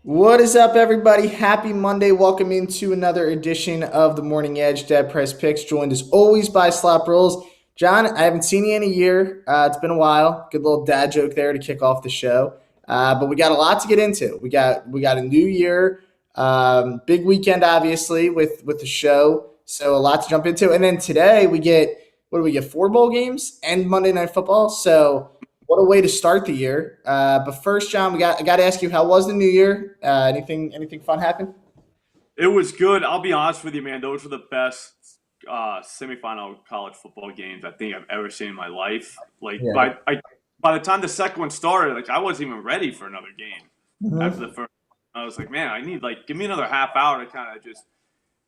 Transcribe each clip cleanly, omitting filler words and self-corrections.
What is up, everybody? Happy Monday. Welcome into another edition of the Morning Edge DeadPresPicks, joined as always by SlopRules. John, I haven't seen you in a year. It's been a while. Good little dad joke there to kick off the show. But we got a lot to get into. We got a new year, big weekend, obviously, with the show. So a lot to jump into. And then today we get, what do we get, 4 bowl games and Monday Night Football. So what a way to start the year. But first, John, I got to ask you, how was the new year? Anything fun happen? It was good. I'll be honest with you, man. Those were the best semifinal college football games I think I've ever seen in my life. By the time the second one started, I wasn't even ready for another game. After the first, I was like, man, I need give me another half hour to kind of just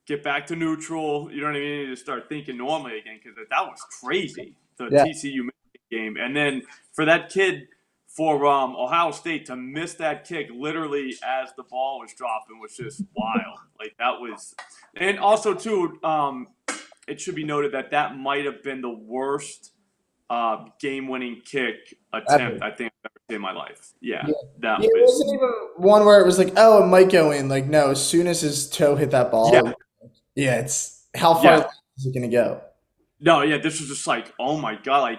get back to neutral. You know what I mean? To start thinking normally again, because that was crazy. The TCU game, and then for that kid for Ohio State to miss that kick literally as the ball was dropping was just wild. That was, and also too, it should be noted that might have been the worst game-winning kick attempt I think I've ever seen in my life. It wasn't even one where it was like, oh, it might go in. No, as soon as his toe hit that ball, it's how far is it going to go? No, this was just oh my god,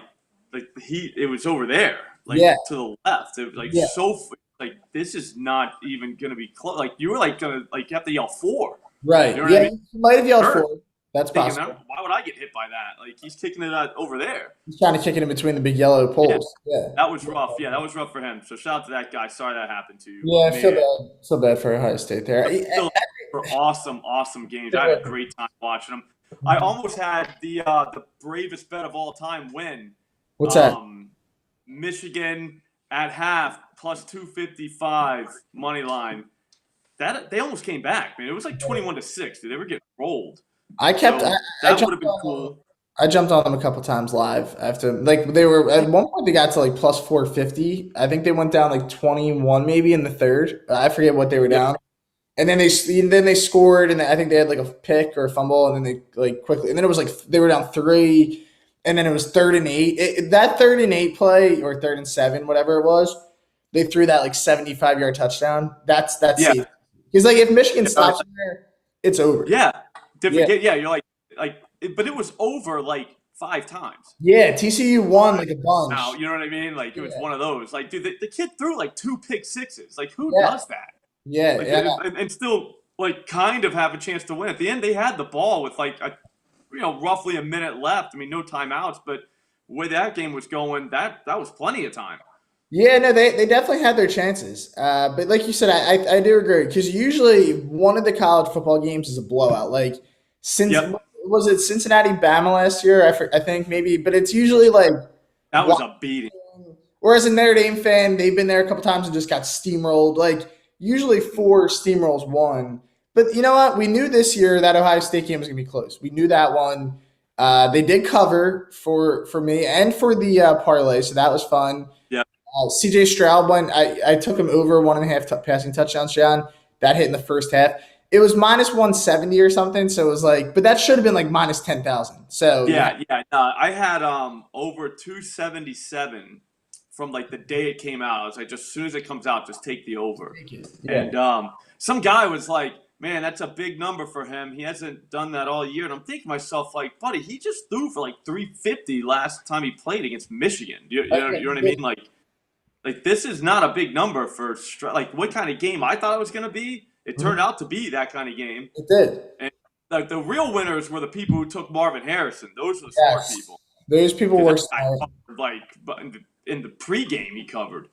it was over there, to the left. It was so this is not even gonna be close. You were gonna you have to yell 4. Right. You know what I mean? You might have yelled 4. That's possible. Why would I get hit by that? He's kicking it out over there. He's trying to kick it in between the big yellow poles. Yeah. That was rough. Yeah, that was rough for him. So shout out to that guy. Sorry that happened to you. Yeah, I feel bad. So bad for Ohio State there. For awesome games. I had a great time watching them. I almost had the bravest bet of all time win. What's that? Michigan at half plus 255 money line. That they almost came back, man. It was 21-6. Dude, they were getting rolled. That would have been cool. I jumped on them a couple times live after they were at one point they got to plus 450. I think they went down 21 maybe in the third. I forget what they were down. And then they scored, and I think they had a pick or a fumble, and then they quickly, and then it was they were down 3. And then it was 3rd and 8. That 3rd and 8 play, or 3rd and 7, whatever it was, they threw that 75-yard safe. That's safe. Because if Michigan stops there, it's over. Yeah, different. Yeah, you're but it was over 5 times. Yeah, TCU won a bunch. Now, you know what I mean? It was one of those. Dude, the kid threw 2 pick sixes. Who does that? Yeah, and still kind of have a chance to win. At the end, they had the ball with roughly a minute left. I mean, no timeouts, but the way that game was going, that was plenty of time. Yeah, no, they definitely had their chances. But like you said, I do agree, because usually one of the college football games is a blowout. Was it Cincinnati Bama last year? I think maybe, but it's usually that was a beating. Whereas a Notre Dame fan, they've been there a couple times and just got steamrolled. Usually 4 steamrolls won. But you know what? We knew this year that Ohio State game was going to be close. We knew that one. They did cover for me and for the parlay, so that was fun. Yeah. CJ Stroud went. I took him over 1.5 passing touchdowns, John. That hit in the first half. It was minus 170 or something, so it was like, but that should have been like minus 10,000. So Yeah. I had over 277 from like the day it came out. I was like, just as soon as it comes out, just take the over. Yeah. And some guy was like, man, that's a big number for him. He hasn't done that all year. And I'm thinking to myself, like, buddy, he just threw for like 350 last time he played against Michigan. You know what I mean? Like this is not a big number for like what kind of game I thought it was going to be. It turned out to be that kind of game. It did. And like the real winners were the people who took Marvin Harrison. Those were the smart people. Those people were smart. Like in the pregame he covered.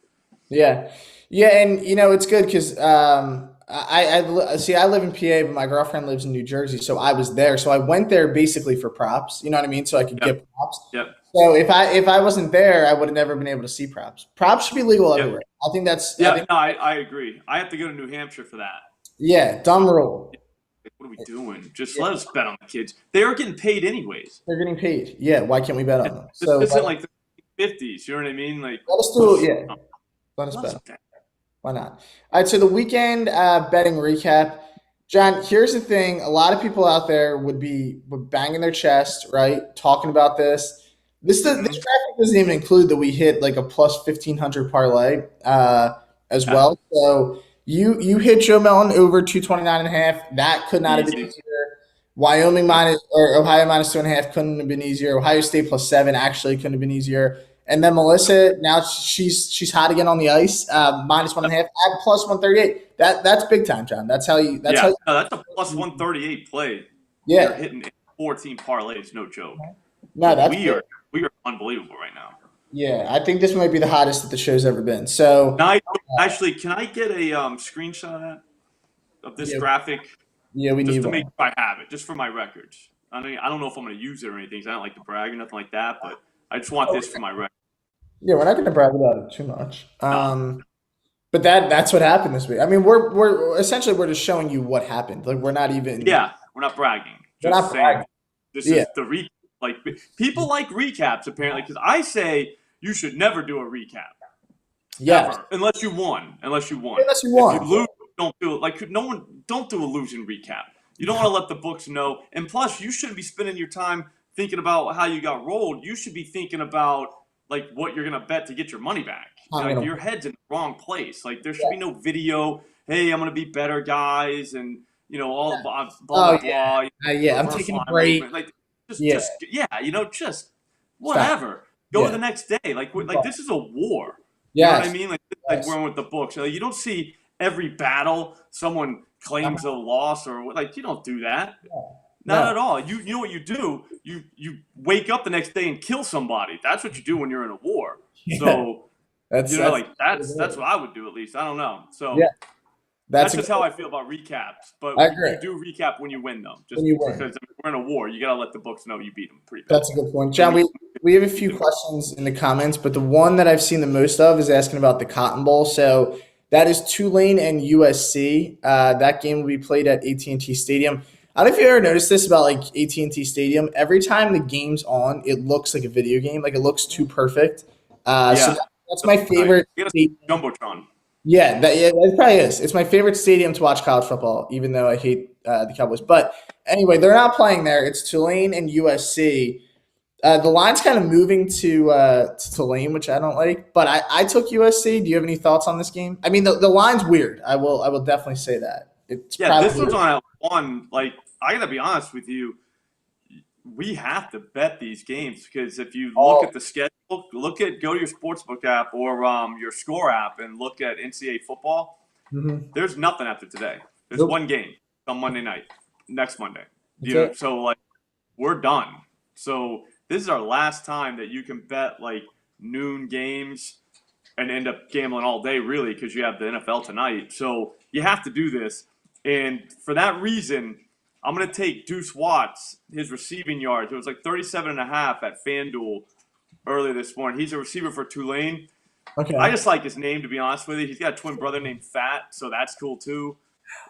Yeah, and it's good because I see. I live in PA, but my girlfriend lives in New Jersey, so I was there. So I went there basically for props. You know what I mean? So I could get props. Yep. So if I wasn't there, I would have never been able to see props. Props should be legal everywhere. I think that's. I agree. I have to go to New Hampshire for that. Yeah, dumb rule. What are we doing? Just let us bet on the kids. They are getting paid anyways. They're getting paid. Yeah, why can't we bet on them? This isn't like the 50s. You know what I mean? Like let us do it. Yeah, let us bet. Why not? All right, so the weekend betting recap. John, here's the thing. A lot of people out there would banging their chest, right, talking about this. This graphic doesn't even include that we hit like a plus 1,500 parlay as well. So you hit Joe Melton over 229.5. That could not have been easier. Wyoming Ohio minus 2.5 couldn't have been easier. Ohio State plus 7 actually couldn't have been easier. And then Melissa, now she's hot again on the ice, minus 1.5 at plus 138. That's big time, John. That's how you. That's a plus 138 play. Yeah, you're hitting 14 parlays, no joke. No, we are unbelievable right now. Yeah, I think this might be the hottest that the show's ever been. So actually, can I get a screenshot of this graphic? Yeah, we need just to one. make sure I have it, just for my records. I mean, I don't know if I'm going to use it or anything. So I don't like to brag or nothing like that, but I just want this for my record. Yeah, we're not going to brag about it too much. But that's what happened this week. I mean, we're essentially just showing you what happened. Like we're not even. Yeah, we're not bragging. We're not bragging. This is the recap. Like people like recaps apparently because I say you should never do a recap. Yeah. Ever, unless you won. Unless you won. If you lose, don't do it. Like don't do a losing recap. You don't want to let the books know. And plus, you shouldn't be spending your time thinking about how you got rolled. You should be thinking about like what you're gonna bet to get your money back. Like your head's in the wrong place. Like there should be no video. Hey, I'm gonna be better, guys, and all blah blah blah. I'm taking a break. Like just whatever. Go to the next day. Like this is a war. You know what I mean? Like we're with the books. Like, you don't see every battle someone claims a loss or like you don't do that. Not at all. You know what you do? You wake up the next day and kill somebody. That's what you do when you're in a war. So that's what I would do at least. I don't know. So that's just how I feel about recaps. But you do recap when you win them. Just because we're in a war, you gotta let the books know you beat them pretty bad. That's a good point. John, we have a few questions in the comments, but the one that I've seen the most of is asking about the Cotton Bowl. So that is Tulane and USC. That game will be played at AT&T Stadium. I don't know if you ever noticed this about like AT&T Stadium. Every time the game's on, it looks like a video game. Like it looks too perfect. So that's my favorite. Jumbotron. Yeah, that probably is. It's my favorite stadium to watch college football, even though I hate the Cowboys. But anyway, they're not playing there. It's Tulane and USC. The line's kind of moving to Tulane, which I don't like. But I took USC. Do you have any thoughts on this game? I mean, the line's weird. I will definitely say that. It's this one's on at one. Like I gotta be honest with you, we have to bet these games because if you look at the schedule, go to your sportsbook app or your score app and look at NCAA football. Mm-hmm. There's nothing after today. There's one game on Monday night, next Monday. So like we're done. So this is our last time that you can bet like noon games and end up gambling all day, really, because you have the NFL tonight. So you have to do this. And for that reason, I'm going to take Deuce Watts, his receiving yards. It was like 37.5 at FanDuel earlier this morning. He's a receiver for Tulane. Okay. I just like his name, to be honest with you. He's got a twin brother named Fat, so that's cool too.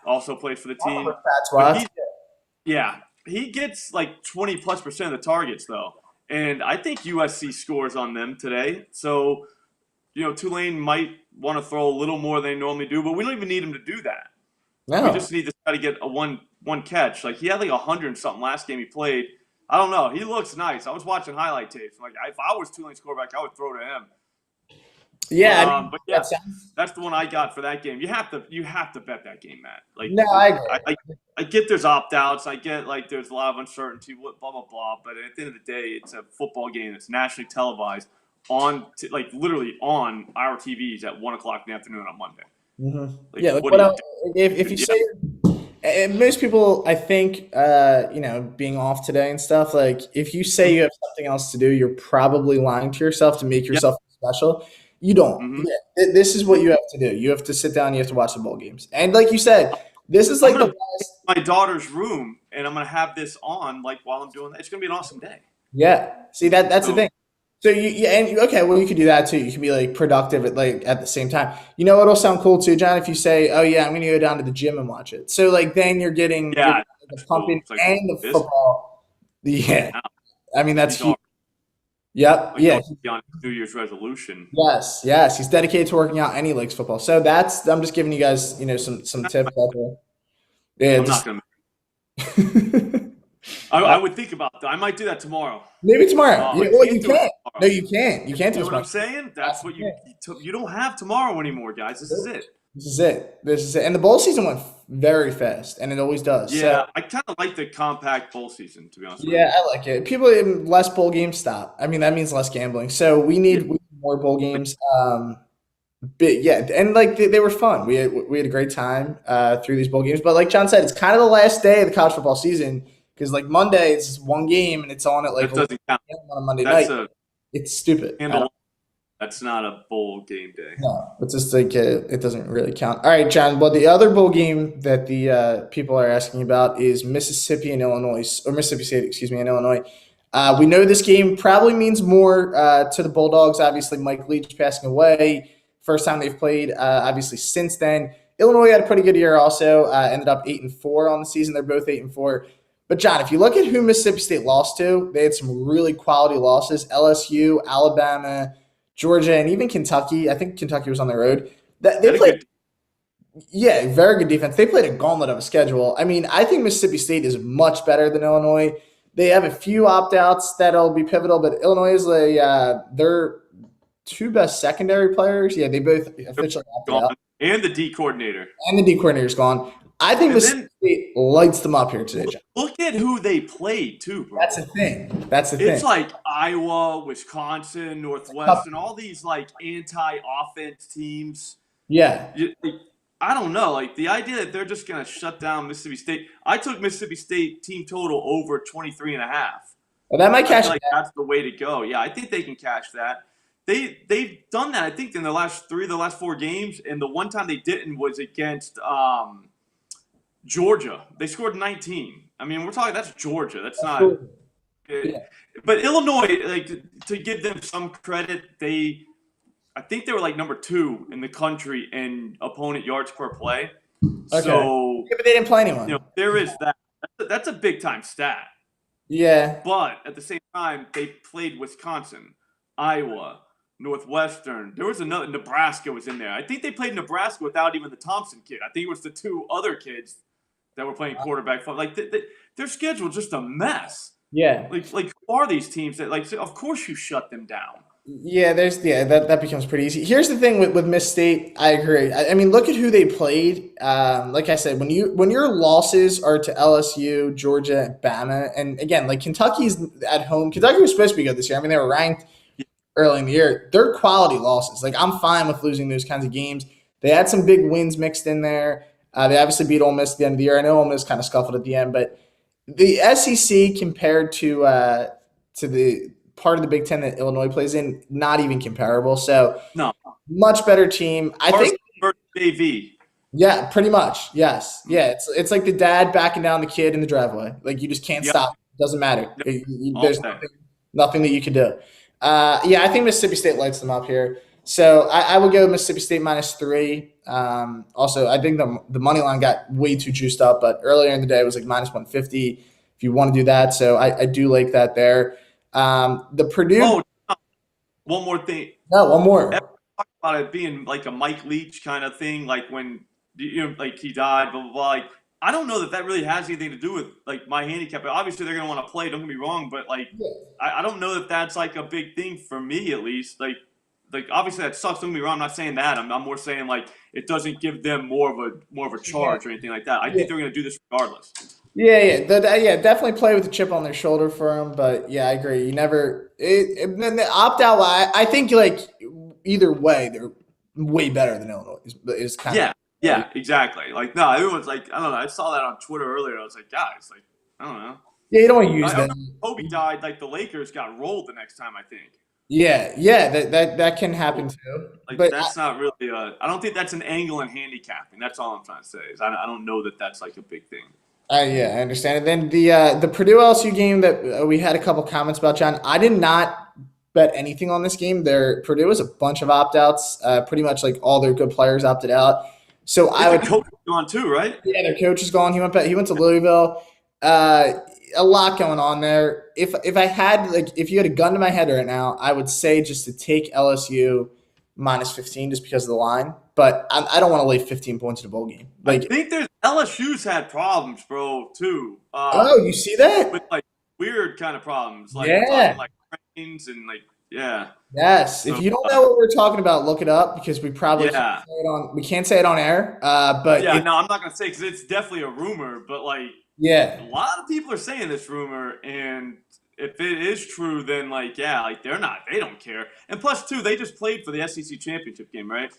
Also plays for the team. Watts. he gets like 20+% of the targets though, and I think USC scores on them today. So Tulane might want to throw a little more than they normally do, but we don't even need him to do that. We No. just need this guy to get a one catch. Like he had like 100 something last game he played. I don't know. He looks nice. I was watching highlight tapes. Like if I was Tulane's quarterback, I would throw to him. Yeah, I mean, But yeah, that's the one I got for that game. You have to bet that game, Matt. Like no, I agree. I get there's opt outs. I get like there's a lot of uncertainty. Blah blah blah. But at the end of the day, it's a football game that's nationally televised like literally on our TVs at 1:00 in the afternoon on Monday. Mm-hmm. Like, Yeah, like what do you do? if you say, and most people, I think, being off today and stuff, like if you say you have something else to do, you're probably lying to yourself to make yourself special. You don't. Mm-hmm. Yeah, this is what you have to do. You have to sit down. You have to watch the bowl games, and like you said, this is like the best. My daughter's room, and I'm gonna have this on like while I'm doing that. It's gonna be an awesome day. Yeah. See that's the thing. So okay, well you could do that too. You can be like productive at the same time. You know what'll sound cool too, John, if you say, "Oh yeah, I'm going to go down to the gym and watch it." So like then you're getting the pumping cool. and the football. Yeah, I mean that's huge. Yep. Yeah. On New Year's resolution. Yes, he's dedicated to working out and he likes football. So I'm just giving you guys some tips out there. Yeah, I'm not gonna. I would think about that. I might do that tomorrow. Maybe tomorrow. You can't. No, you can't. You can't do it. You know what I'm saying? That's what you don't have tomorrow anymore, guys. This is it. This is it. And the bowl season went very fast, and it always does. Yeah, so, I kind of like the compact bowl season, to be honest with you. Yeah, I like it. People less bowl games stop. I mean, that means less gambling. So we need more bowl games. But yeah, and like they were fun. We had a great time through these bowl games. But like John said, it's kind of the last day of the college football season. Because like Monday, it's just one game and it's on at like 11 on a Monday night. It's stupid. That's not a bowl game day. No, it's just like it doesn't really count. All right, John. Well, the other bowl game that the people are asking about is Mississippi and Illinois, or Mississippi State, excuse me, and Illinois. We know this game probably means more to the Bulldogs. Obviously, Mike Leach passing away. First time they've played, obviously, since then. Illinois had a pretty good year also. Ended up 8-4 on the season. They're both 8-4. But, John, if you look at who Mississippi State lost to, they had some really quality losses. LSU, Alabama, Georgia, and even Kentucky. I think Kentucky was on the road. They played very good defense. They played a gauntlet of a schedule. I mean, I think Mississippi State is much better than Illinois. They have a few opt-outs that'll be pivotal, but Illinois is their two best secondary players. Yeah, they both officially opted out. And the D coordinator. And the D coordinator's gone. I think Mississippi State lights them up here today, John. Look at who they played, too, bro. That's the thing. It's like Iowa, Wisconsin, Northwestern, all these, like, anti-offense teams. Yeah. I don't know. Like, the idea that they're just going to shut down Mississippi State. I took Mississippi State team total over 23.5. Well, that might catch that. That's the way to go. Yeah, I think they can catch that. They've done that, I think, in the last 4 games, and the one time they didn't was against Georgia. They scored 19. I mean, we're talking, that's Georgia. That's not But Illinois, like, to give them some credit, I think they were like number 2 in the country in opponent yards per play. Okay. So but they didn't play anyone. There is that. That's a big time stat. Yeah. But at the same time, they played Wisconsin, Iowa, Northwestern. There was another. Nebraska was in there. I think they played Nebraska without even the Thompson kid. I think it was the 2 other kids that were playing quarterback. Like their schedule is just a mess. Yeah. Like who are these teams that of course you shut them down. Yeah, that becomes pretty easy. Here's the thing with Miss State. I agree. I mean, look at who they played. Like I said, when your losses are to LSU, Georgia, Bama, and again, like Kentucky's at home. Kentucky was supposed to be good this year. I mean, they were ranked early in the year. They're quality losses. Like I'm fine with losing those kinds of games. They had some big wins mixed in there. They obviously beat Ole Miss at the end of the year. I know Ole Miss kind of scuffled at the end, but the SEC compared to the part of the Big Ten that Illinois plays in, not even comparable. So, no, much better team. I think. JV. Yeah, pretty much. Yes. Yeah, it's like the dad backing down the kid in the driveway. Like you just can't stop. It doesn't matter. There's nothing that you can do. I think Mississippi State lights them up here. So I would go Mississippi State -3. Also, I think the money line got way too juiced up, but earlier in the day it was like -150. if you want to do that. So I do like that there. The Purdue. Oh, one more thing. No, one more. Everyone talked about it being like a Mike Leach kind of thing, like when like he died, blah blah blah. Like, I don't know that really has anything to do with like my handicap. Obviously, they're gonna want to play. Don't get me wrong, but like I don't know that that's like a big thing for me at least. Like obviously that sucks. Don't get me wrong. I'm not saying that. I'm more saying like it doesn't give them more of a charge or anything like that. I think they're gonna do this regardless. Yeah. Definitely play with a chip on their shoulder for them. But yeah, I agree. You never then the opt out. I think like either way, they're way better than Illinois. Is kind of yeah, exactly. Like no, everyone's like I don't know. I saw that on Twitter earlier. I was like, guys, like I don't know. Yeah, you don't want to use them. Kobe died. Like the Lakers got rolled the next time. I think. Yeah, that can happen too. Like but that's not really. I don't think that's an angle in handicapping. That's all I'm trying to say. Is I don't know that that's like a big thing. Yeah, I understand. And then the Purdue LSU game that we had a couple comments about, John. I did not bet anything on this game. Purdue was a bunch of opt outs. Pretty much like all their good players opted out. So I would. Coach gone too, right? Yeah, their coach is gone. He went to Louisville. A lot going on there. If I had if you had a gun to my head right now, I would say just to take LSU minus 15 just because of the line. But I don't want to lay 15 points in a bowl game. Like I think there's LSU's had problems, bro, too. You see that? With like weird kind of problems, like like trains and like Yes. So, if you don't know what we're talking about, look it up because we probably can't say it on air. But no, I'm not gonna say because it's definitely a rumor. But like a lot of people are saying this rumor, and if it is true, then like they don't care. And plus, too, they just played for the SEC championship game, right?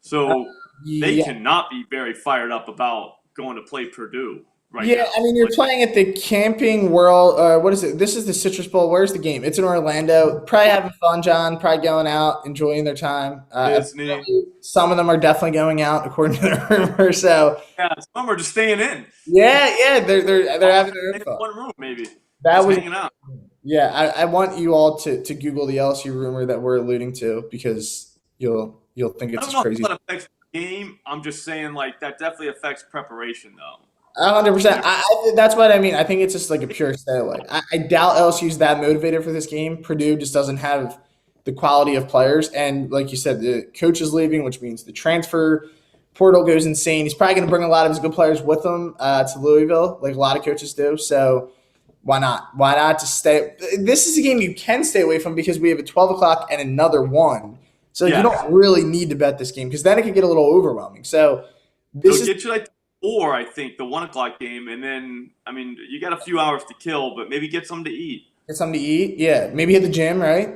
So they cannot be very fired up about going to play Purdue. Right now. I mean, you're playing at the Camping World. What is it? This is the Citrus Bowl. Where's the game? It's in Orlando. Probably having fun, John. Probably going out, enjoying their time. Some of them are definitely going out, according to the rumor. So some are just staying in. Yeah, they're having their own fun. One room, maybe. That was hanging out. Yeah, I want you all to Google the LSU rumor that we're alluding to because you'll think it's crazy. I don't know if that affects the game. I'm just saying like that definitely affects preparation though. 100%. That's what I mean. I think it's just like a pure stay away. I doubt LSU's that motivated for this game. Purdue just doesn't have the quality of players. And like you said, the coach is leaving, which means the transfer portal goes insane. He's probably going to bring a lot of his good players with him to Louisville, like a lot of coaches do. So why not? Why not just stay? This is a game you can stay away from because we have a 12 o'clock and another one. So you don't really need to bet this game because then it can get a little overwhelming. So this get you like 4, I think, the 1 o'clock game, and then I mean you got a few hours to kill, but maybe get something to eat. Yeah. Maybe hit the gym, right?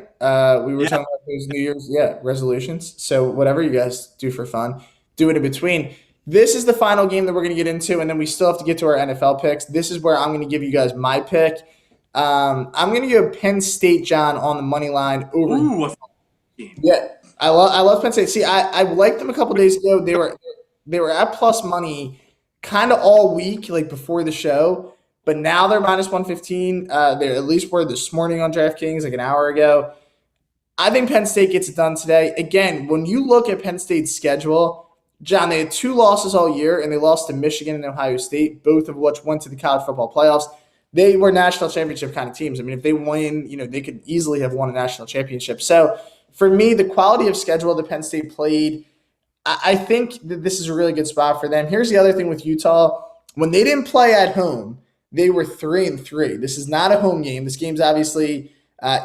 We were talking about those New Year's resolutions. So whatever you guys do for fun, do it in between. This is the final game that we're going to get into, and then we still have to get to our NFL picks. This is where I'm going to give you guys my pick. I'm going to go Penn State, John, on the money line over. Ooh, I love Penn State. See, I liked them a couple days ago. They were at plus money kind of all week, like before the show, but now they're minus 115. They at least were this morning on DraftKings, like an hour ago. I think Penn State gets it done today. Again, when you look at Penn State's schedule, John, they had 2 losses all year, and they lost to Michigan and Ohio State, both of which went to the college football playoffs. They were national championship kind of teams. I mean, if they win, they could easily have won a national championship. So for me, the quality of schedule that Penn State played, I think that this is a really good spot for them. Here's the other thing with Utah. When they didn't play at home, they were 3-3. This is not a home game. This game's obviously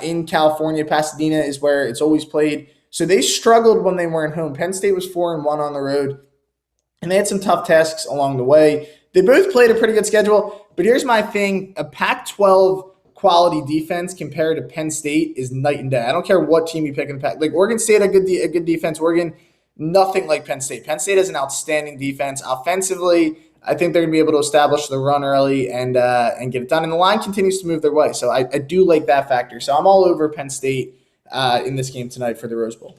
in California. Pasadena is where it's always played. So they struggled when they weren't home. Penn State was 4-1 on the road, and they had some tough tasks along the way. They both played a pretty good schedule, but here's my thing. A Pac-12 quality defense compared to Penn State is night and day. I don't care what team you pick in the Pac. Like Oregon State, a good defense. Oregon, nothing like Penn State. Penn State has an outstanding defense. Offensively, I think they're going to be able to establish the run early and get it done. And the line continues to move their way. So I do like that factor. So I'm all over Penn State in this game tonight for the Rose Bowl.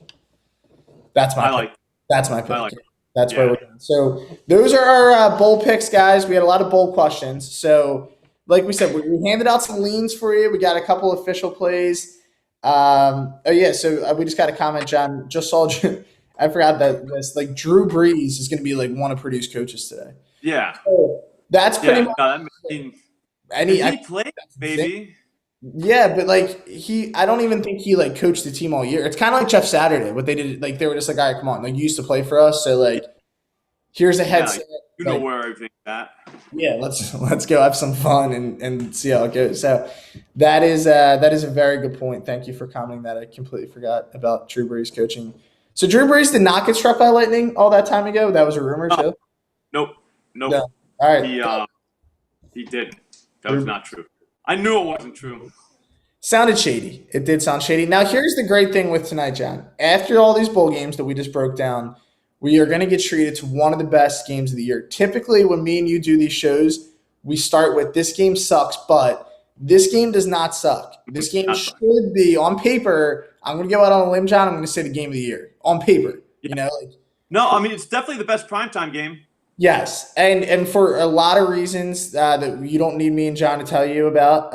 That's my pick. That's my pick. That's where we're going. So those are our bowl picks, guys. We had a lot of bowl questions. So like we said, we handed out some leans for you. We got a couple official plays. So we just got a comment, John. Just saw I forgot that this Drew Brees is going to be one of Purdue's coaches today. Yeah. So that's pretty much. No, And he played, baby. Yeah, but like I don't even think he like coached the team all year. It's kind of like Jeff Saturday. What they did, like they were just like, all right, come on, like you used to play for us, so like here's a Yeah, headset. you know Like, where everything's at. yeah, let's go have some fun and see how it goes. So that is a very good point. Thank you for commenting that. I completely forgot about Drew Brees coaching. So Drew Brees did not get struck by lightning all that time ago. That was a rumor too. Nope, nope. No. All right. He didn't. That was not true. I knew it wasn't true. Sounded shady. It did sound shady. Now, here's the great thing with tonight, John. After all these bowl games that we just broke down, we are going to get treated to one of the best games of the year. Typically, when me and you do these shows, we start with this game sucks, but this game does not suck. This game should be, on paper, I'm going to go out on a limb, John. I'm going to say the game of the year. On paper. Yeah. You know? Like, no, I mean, it's definitely the best primetime game. Yes, and for a lot of reasons that you don't need me and John to tell you about.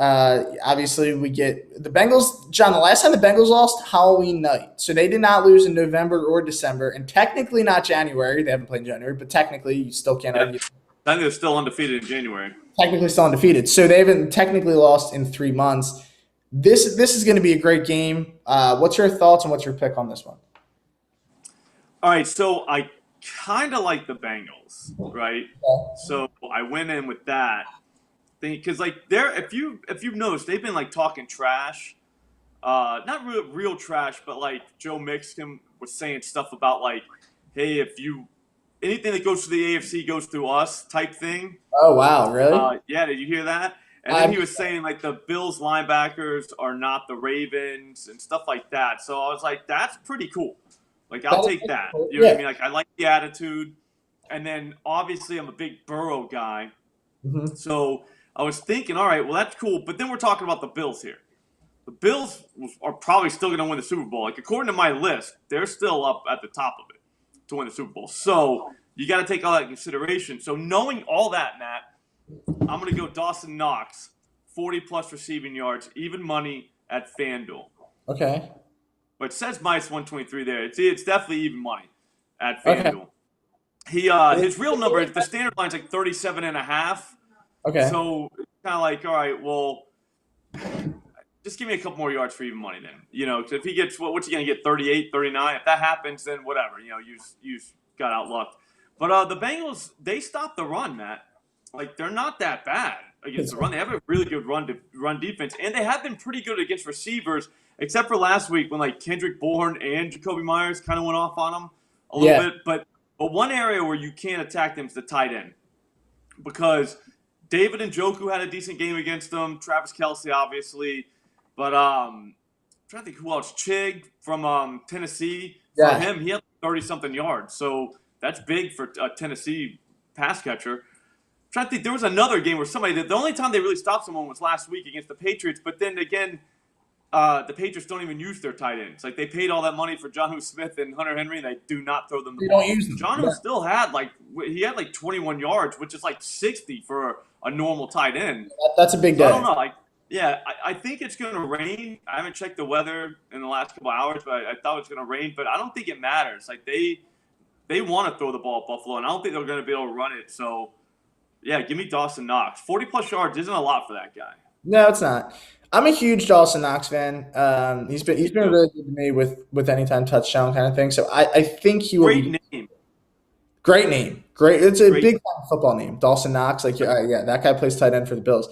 Obviously, we get the Bengals. John, the last time the Bengals lost, Halloween night. So they did not lose in November or December, and technically not January. They haven't played in January, but technically you still can't argue. I think they're still undefeated in January. Technically still undefeated. So they haven't technically lost in 3 months. This is going to be a great game. What's your thoughts and what's your pick on this one? All right, so I kind of like the Bengals, right? So I went in with that thing because, like, if you've noticed, they've been like talking trash, not real trash, but like Joe Mixon was saying stuff about like, hey, anything that goes to the AFC goes through us type thing. Oh wow, really? Yeah, did you hear that? And then he was saying like the Bills linebackers are not the Ravens and stuff like that. So I was like, that's pretty cool. Like, I'll take that. You know what I mean? Like, I like the attitude. And then, obviously, I'm a big Burrow guy. Mm-hmm. So I was thinking, all right, well, that's cool. But then we're talking about the Bills here. The Bills are probably still going to win the Super Bowl. Like, according to my list, they're still up at the top of it to win the Super Bowl. So you got to take all that into consideration. So knowing all that, Matt, I'm going to go Dawson Knox, 40-plus receiving yards, even money at FanDuel. Okay. But it says minus 123 there. It's definitely even money at FanDuel. Okay. His real number, the standard line's like 37.5. Okay. So it's kind of like, all right, well, just give me a couple more yards for even money then. You know, because if he gets, what's he going to get, 38, 39? If that happens, then whatever. You know, you got outlucked. But the Bengals, they stopped the run, Matt. Like, they're not that bad against the run. They have a really good run defense, and they have been pretty good against receivers. Except for last week when like Kendrick Bourne and Jacoby Myers kind of went off on them a little bit. But one area where you can't attack them is the tight end. Because David Njoku had a decent game against them. Travis Kelce, obviously. But I'm trying to think who else. Chig from Tennessee. For him, he had 30-something yards. So that's big for a Tennessee pass catcher. I'm trying to think, there was another game where the only time they really stopped someone was last week against the Patriots. But then again, the Patriots don't even use their tight ends. Like, they paid all that money for Jonnu Smith and Hunter Henry, and they do not throw them the ball. They don't use them. Jonnu still had, like, 21 yards, which is like 60 for a normal tight end. That's a big day. I don't know. I think it's going to rain. I haven't checked the weather in the last couple hours, but I thought it was going to rain. But I don't think it matters. Like, they want to throw the ball at Buffalo, and I don't think they're going to be able to run it. So, yeah, give me Dawson Knox. 40-plus yards isn't a lot for that guy. No, it's not. I'm a huge Dawson Knox fan. He's been really good to me with anytime touchdown kind of thing. So I think he will. Great name. Great name. Great. It's a big football name, Dawson Knox. Like, yeah, that guy plays tight end for the Bills.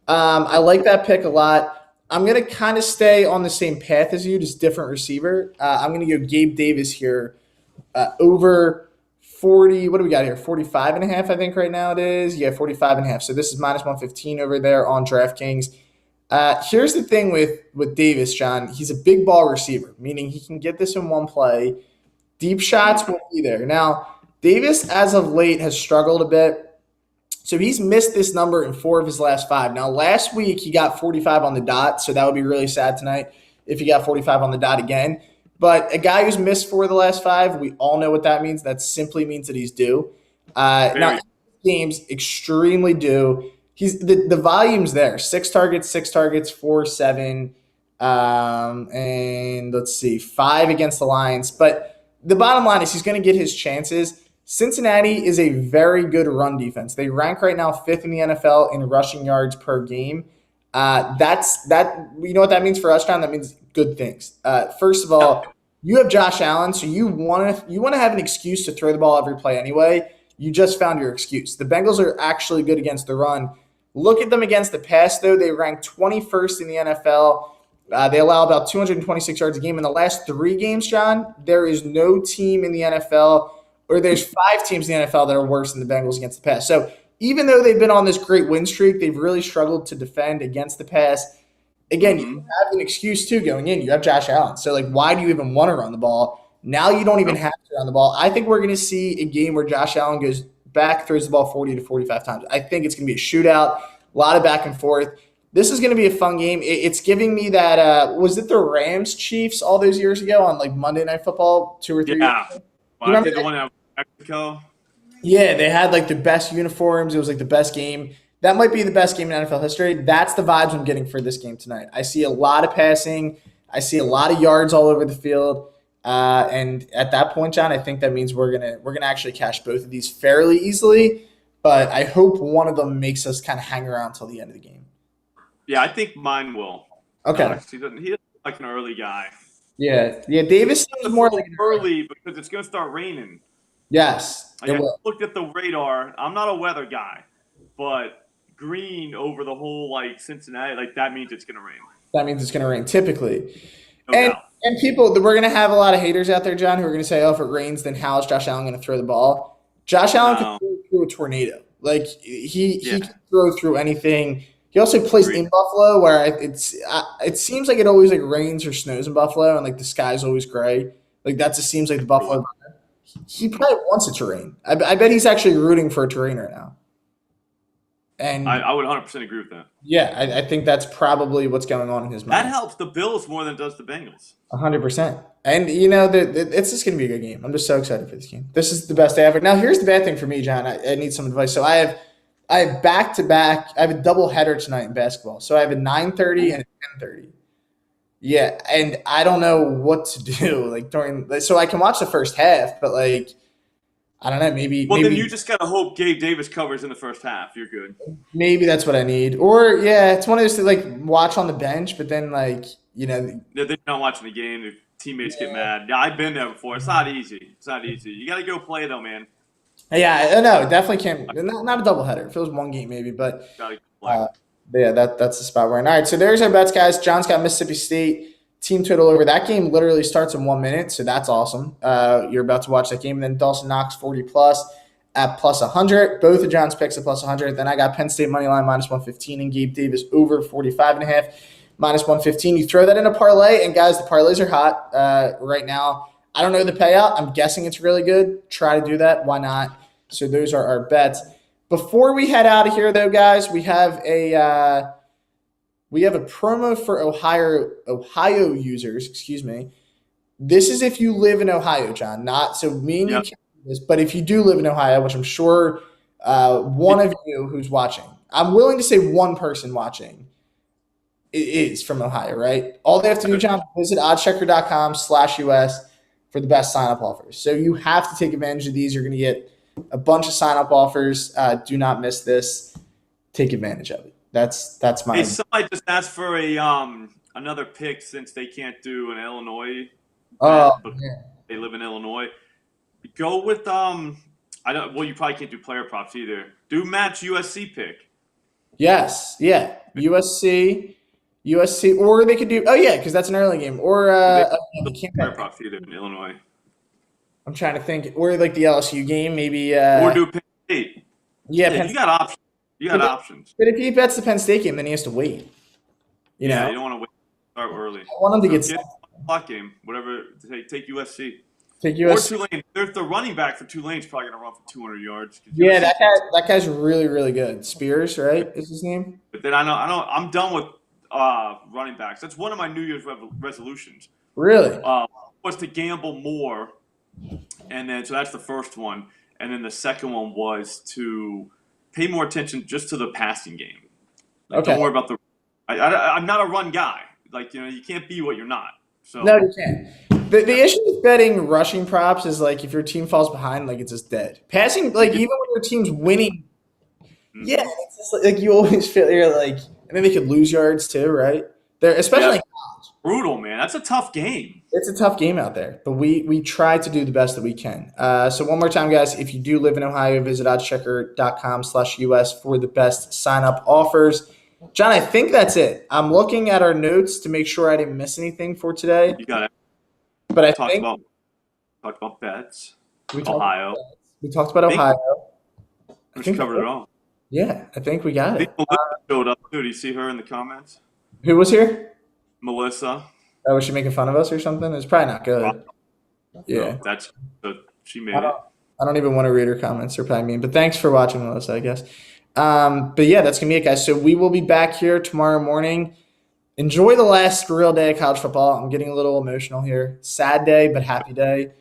I like that pick a lot. I'm gonna kind of stay on the same path as you, just different receiver. I'm gonna go Gabe Davis here, over 40. What do we got here? 45.5, I think right now it is. Yeah, 45.5. So this is minus 115 over there on DraftKings. Here's the thing with Davis, John. He's a big ball receiver, meaning he can get this in one play. Deep shots won't be there. Now, Davis, as of late, has struggled a bit. So he's missed this number in 4 of his last 5. Now, last week, he got 45 on the dot, so that would be really sad tonight if he got 45 on the dot again. But a guy who's missed 4 of the last 5, we all know what that means. That simply means that he's due. Now, games extremely due. The volume's there. 6 targets, 4, 7, and let's see, 5 against the Lions. But the bottom line is he's going to get his chances. Cincinnati is a very good run defense. They rank right now fifth in the NFL in rushing yards per game. That's that. You know what that means for us, John? That means good things. First of all, you have Josh Allen, so you want to have an excuse to throw the ball every play anyway. You just found your excuse. The Bengals are actually good against the run. Look at them against the pass, though. They rank 21st in the NFL. They allow about 226 yards a game. In the last 3 games, John, there is no team in the NFL, or there's 5 teams in the NFL that are worse than the Bengals against the pass. So even though they've been on this great win streak, they've really struggled to defend against the pass. Again, you have an excuse too going in. You have Josh Allen. So, like, why do you even want to run the ball? Now you don't even have to run the ball. I think we're going to see a game where Josh Allen goes back, throws the ball 40 to 45 times. I think it's going to be a shootout, a lot of back and forth. This is going to be a fun game. It's giving me that was it the Rams Chiefs all those years ago on like Monday Night Football 2 or 3 years ago? Well, I did the one out in Mexico. Yeah, they had like the best uniforms. It was like the best game. That might be the best game in NFL history. That's the vibes I'm getting for this game tonight. I see a lot of passing. I see a lot of yards all over the field. And at that point, John, I think that means we're gonna actually cash both of these fairly easily. But I hope one of them makes us kind of hang around till the end of the game. Yeah, I think mine will. Okay. He doesn't like an early guy. Yeah. Davis seems more like early because it's going to start raining. Yes. I looked at the radar. I'm not a weather guy, but green over the whole like Cincinnati, like that means it's going to rain. That means it's going to rain typically. No doubt. And people, we're going to have a lot of haters out there, John, who are going to say, "Oh, if it rains, then how is Josh Allen going to throw the ball?" Josh Allen can throw through a tornado. Like he can throw through anything. He also plays in Buffalo, where it seems like it always like rains or snows in Buffalo, and like the sky's always gray. Like that just seems like the Buffalo. He probably wants it to rain. I bet he's actually rooting for it to rain right now. And I would 100% agree with that. Yeah, I think that's probably what's going on in his mind. That helps the Bills more than it does the Bengals. 100%. And it's just going to be a good game. I'm just so excited for this game. This is the best day ever. Now, here's the bad thing for me, John. I need some advice. So I have back-to-back. I have a double header tonight in basketball. So I have a 9:30 and a 10:30. Yeah, and I don't know what to do so I can watch the first half, but like I don't know, maybe then you just gotta hope Gabe Davis covers in the first half. You're good. Maybe that's what I need. Or it's one of those to like watch on the bench, but then they're not watching the game. Their teammates get mad. Yeah, I've been there before. It's not easy. You gotta go play though, man. Yeah, no, definitely can't. Not a doubleheader. If it was one game, maybe, but that's the spot we're in. All right, so there's our bets, guys. John's got Mississippi State team total over. That game literally starts in 1 minute, so that's awesome. You're about to watch that game. And then Dawson Knox 40+ at +100. Both of John's picks at +100. Then I got Penn State money line -115 and Gabe Davis over 45.5 -115. You throw that in a parlay, and guys, the parlays are hot right now. I don't know the payout. I'm guessing it's really good. Try to do that. Why not? So those are our bets. Before we head out of here, though, guys, we have a promo for Ohio users. Excuse me. This is if you live in Ohio, John. Not so me and you can't do this, but if you do live in Ohio, which I'm sure one of you who's watching, I'm willing to say one person watching is from Ohio, right? All they have to do, John, visit oddschecker.com/US for the best sign-up offers. So you have to take advantage of these. You're going to get a bunch of sign-up offers. Do not miss this. Take advantage of it. That's my. Hey, somebody just asked for another pick since they can't do an Illinois. They live in Illinois. Go with you probably can't do player props either. Do match USC pick. Yes, yeah, USC, or they could do. Oh yeah, because that's an early game. Or they can't player props either in Illinois. I'm trying to think. Or like the LSU game, maybe. Or do Penn State. Yeah, you got options. You got options. But if he bets the Penn State game, then he has to wait. You know? You don't want to wait. Start early. I want him to get a clock game. Whatever. Take USC. Take USC. Or Tulane. There's the running back for Tulane's probably going to run for 200 yards. Yeah, that guy's really, really good. Spears, right, is his name? But then I'm done with running backs. That's one of my New Year's resolutions. Really? Was to gamble more. And then, so that's the first one. And then the second one was to pay more attention just to the passing game. Don't worry about I'm not a run guy. You can't be what you're not. So no, you can't. The issue with betting rushing props is like if your team falls behind, like it's just dead. Passing, like even when your team's winning, yeah, it's just like you always feel you're like, and then they could lose yards too, right? They're especially brutal, man. That's a tough game. It's a tough game out there, but we try to do the best that we can. So one more time, guys, if you do live in Ohio, visit oddschecker.com/US for the best sign-up offers. John, I think that's it. I'm looking at our notes to make sure I didn't miss anything for today. You got it. But I talked think about bets. We Ohio. Talked about Ohio. I think covered it all. Yeah, I think we got it. Melissa showed up too. Do you see her in the comments? Who was here? Melissa. Oh, was she making fun of us or something? It's probably not good. Yeah. She made it. I don't even want to read her comments. They're probably mean. But thanks for watching, Melissa, I guess. But yeah, that's going to be it, guys. So we will be back here tomorrow morning. Enjoy the last real day of college football. I'm getting a little emotional here. Sad day, but happy day.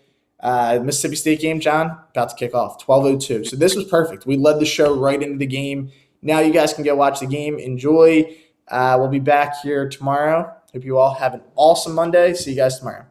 Mississippi State game, John, about to kick off, 12:02. So this was perfect. We led the show right into the game. Now you guys can go watch the game. Enjoy. We'll be back here tomorrow. Hope you all have an awesome Monday. See you guys tomorrow.